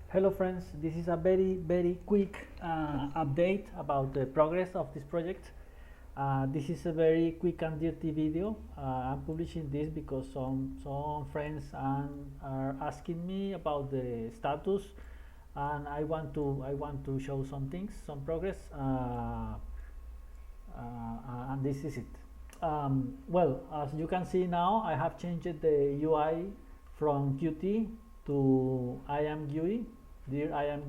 Hello friends, this is a very quick update about the progress of this project. This is a very quick and dirty video. I'm publishing this because some friends are asking me about the status, and I want to show some things, some progress, and this is it. Well, as you can see now, I have changed the UI from Qt to IAM Dear IAM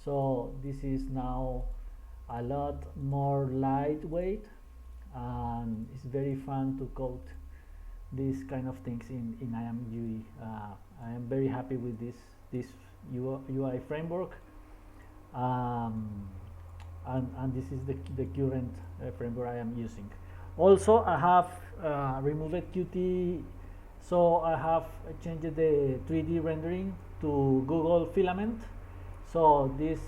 So this is now a lot more lightweight, and it's very fun to code these kind of things in IAM I am very happy with this UI framework, um, and this is the current framework I am using. Also, I have removed Qt, so I have changed the 3D rendering to Google Filament. So this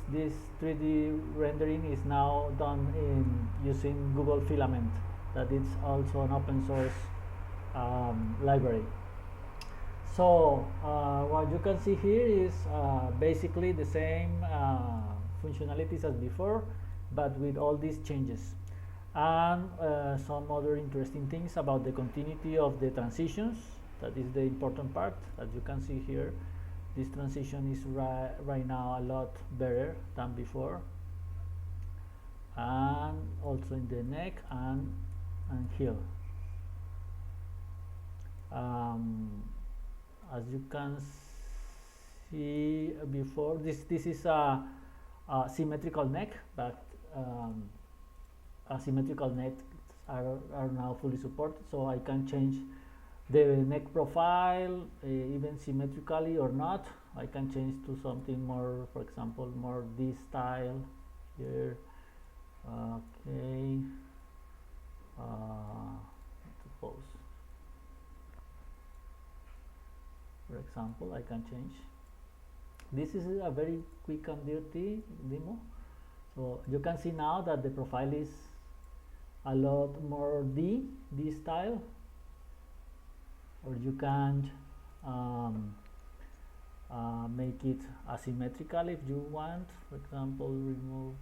3D rendering is now done in using Google Filament. That is also an open source library. So what you can see here is basically the same functionalities as before, but with all these changes, and some other interesting things about the continuity of the transitions. That is the important part. As you can see here, this transition is right now a lot better than before, and also in the neck and heel. As you can see before, this is a symmetrical neck, but asymmetrical necks are now fully supported, so I can change the neck profile even symmetrically or not. I can change to something more, for example, more this style here. Okay, suppose, for example, I can change. This is a very quick and dirty demo. So you can see now that the profile is a lot more D style, or you can make it asymmetrical if you want. For example, remove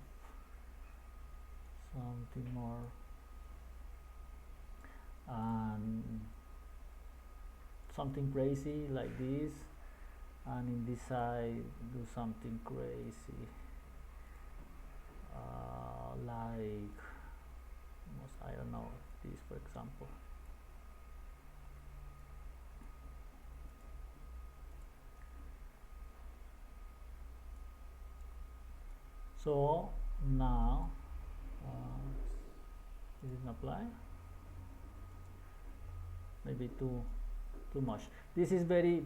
something more, something crazy like this, and in this side do something crazy like I don't know, this for example. So now it didn't apply, maybe too much. This is very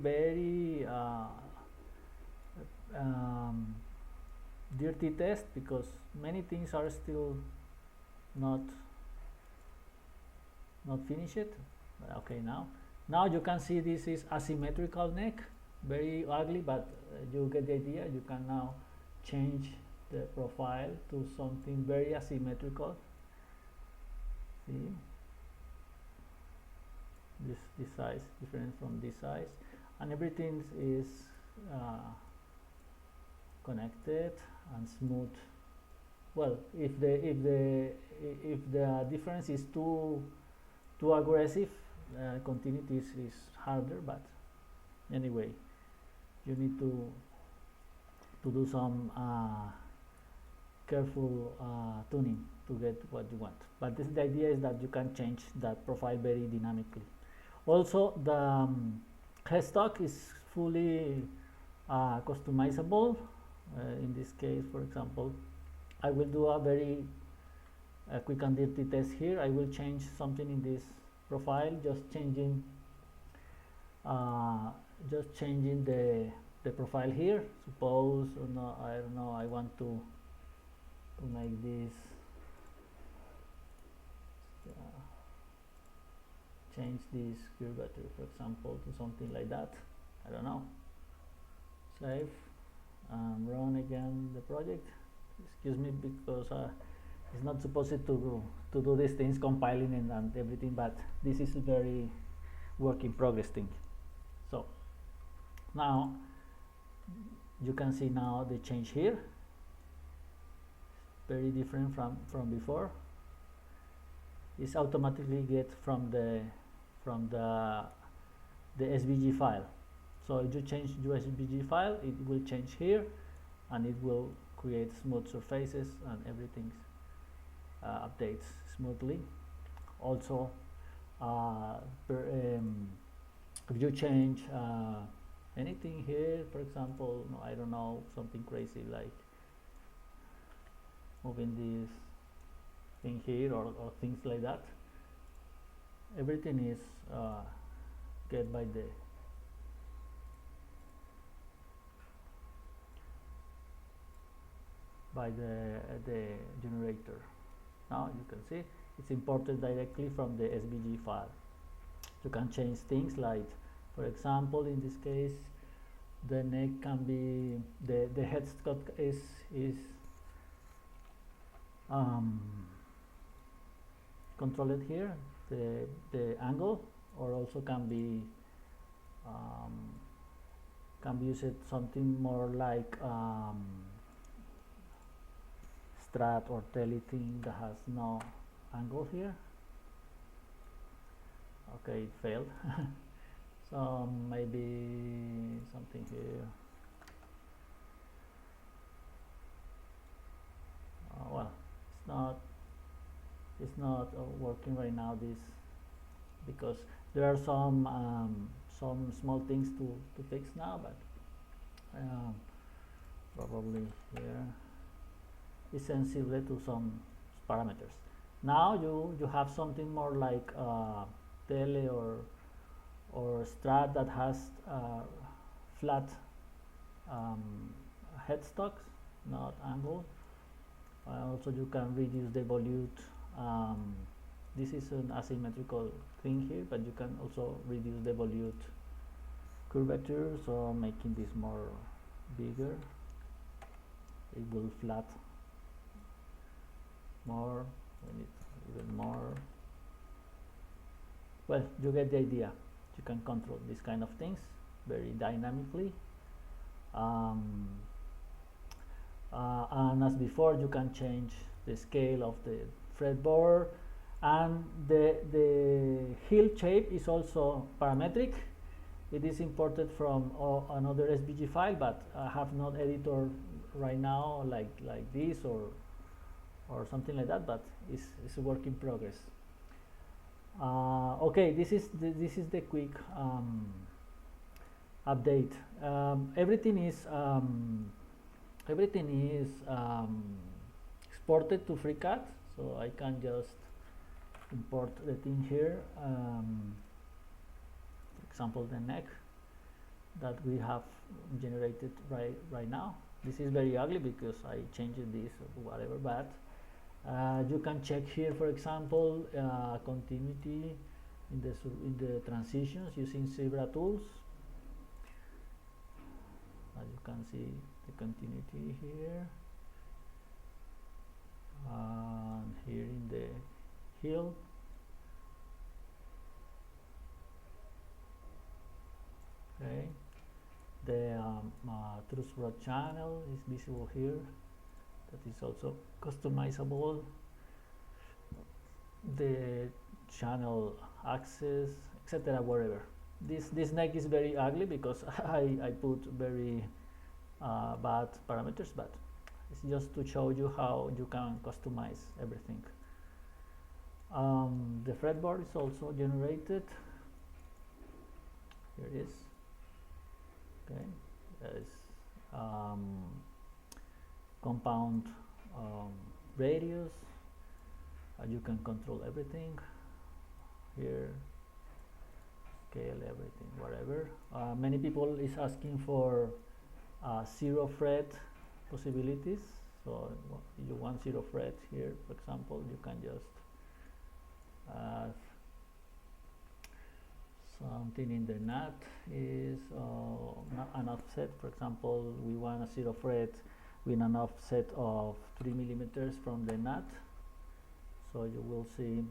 dirty test because many things are still not finished. Okay, now you can see this is asymmetrical neck, very ugly, but you get the idea. You can now change the profile to something very asymmetrical. See, this size different from this size, and everything is connected and smooth. Well, if the difference is too aggressive, continuity is harder, but anyway, you need to do some careful tuning to get what you want. But the idea is that you can change that profile very dynamically. Also, the headstock is fully customizable. In this case, for example, I will do a very quick and dirty test here. I will change something in this profile, just changing the profile here. Suppose, no, I don't know, I want to make this change this curvature, for example, to something like that. I don't know. Save and run again the project. Excuse me, because it's not supposed to do these things, compiling and everything, but this is a very work in progress thing. So now you can see now the change here, very different from before. It's automatically get from the SVG file. So if you change your SVG file, it will change here, and it will create smooth surfaces, and everything updates smoothly. Also, if you change anything here, for example, I don't know, something crazy like moving this thing here, or things like that, everything is get by the generator. Now you can see it's imported directly from the SVG file. You can change things like, for example, in this case, the neck can be the headstock is controlled here, the angle, or also can be used something more like strap or telly thing that has no angle here. Okay, it failed. So maybe something here. Well, it's not working right now, this, because there are some small things to fix now, but probably here is sensitive to some parameters. Now you have something more like tele or strat that has flat headstocks, not angle. Also, you can reduce the volute. This is an asymmetrical thing here, but you can also reduce the volute curvature, so making this more bigger. It will flat more, we need even more. Well, you get the idea. You can control these kind of things very dynamically. And as before, you can change the scale of the fretboard, and the heel shape is also parametric. It is imported from another SVG file, but I have not editor right now like this or something like that, but it's a work in progress. Okay, this is the quick update. Everything is exported to FreeCAD, so I can just import the thing here. For example, the neck that we have generated right now. This is very ugly because I changed this or whatever, but you can check here, for example, continuity in the transitions using Zebra tools. As you can see, the continuity here, and here in the heel. Okay, the truss rod channel is visible here. That is also customizable. The channel access, etc. Whatever. This neck is very ugly because I put very bad parameters, but it's just to show you how you can customize everything. The fretboard is also generated. Here it is. Okay, there's compound radius. You can control everything here, scale everything, whatever. Many people is asking for zero fret possibilities, so you want zero fret here, for example, you can just add something in the nut is an offset. For example, we want a zero fret with an offset of 3 millimeters from the nut, so you will see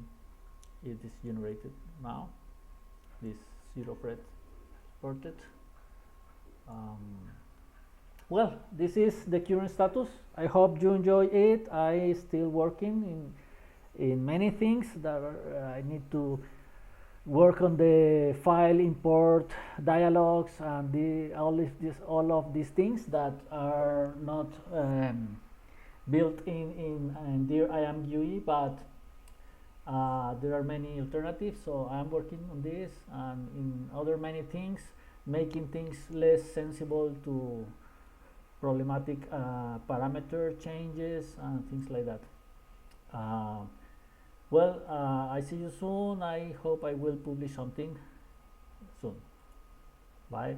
it is generated now, this zero fret exported. Well, this is the current status. I hope you enjoy it. I still working in many things that I need to work on the file import dialogues and all of these things that are not built in Dear IAM GUI, but there are many alternatives. So I'm working on this and in other many things, making things less sensible to problematic parameter changes and things like that. Uh, I see you soon. I hope I will publish something soon. Bye.